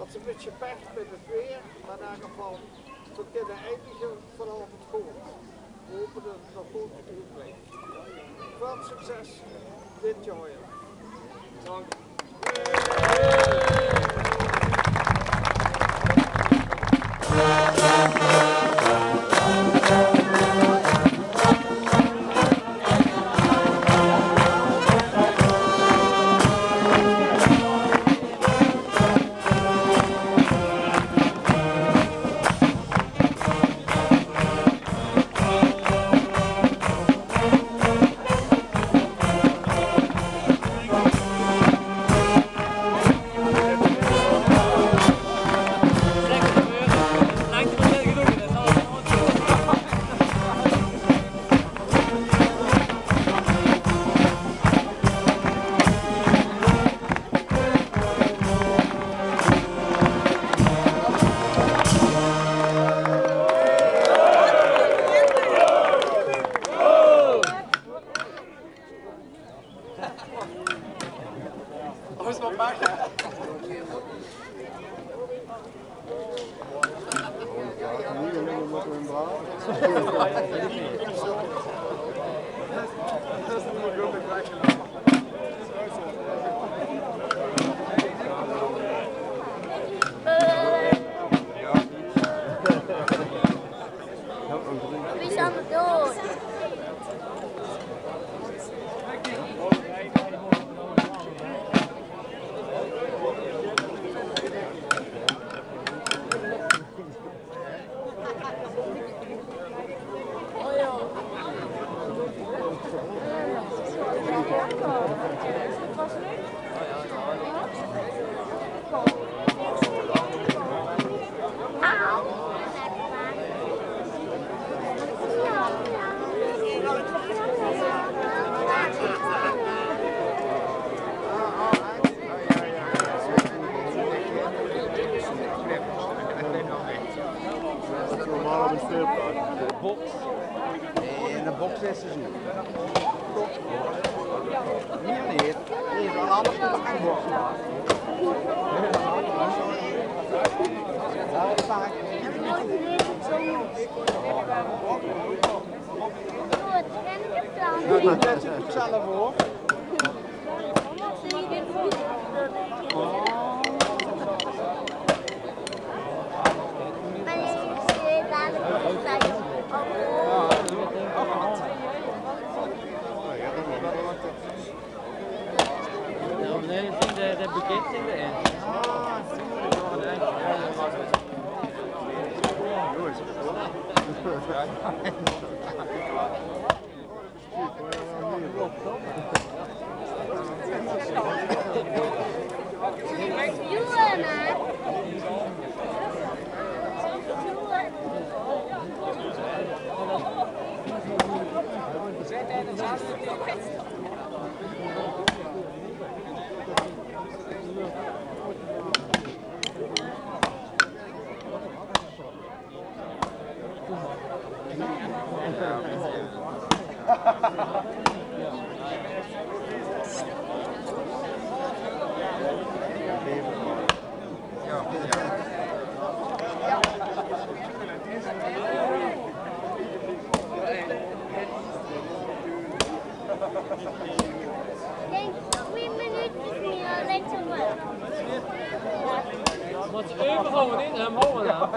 had een beetje pech met het weer, maar in elk geval, we kunnen eindigen vanavond goed. We hopen dat het nog goed blijft. Veel succes dit jaar. Dank. In de box is ze niet. Hier neer. Hier is al anders dan de box. Nou, dat zit ook zelf hoor. Nee, dat bekend in de end. Wat even gewoon in hem houden.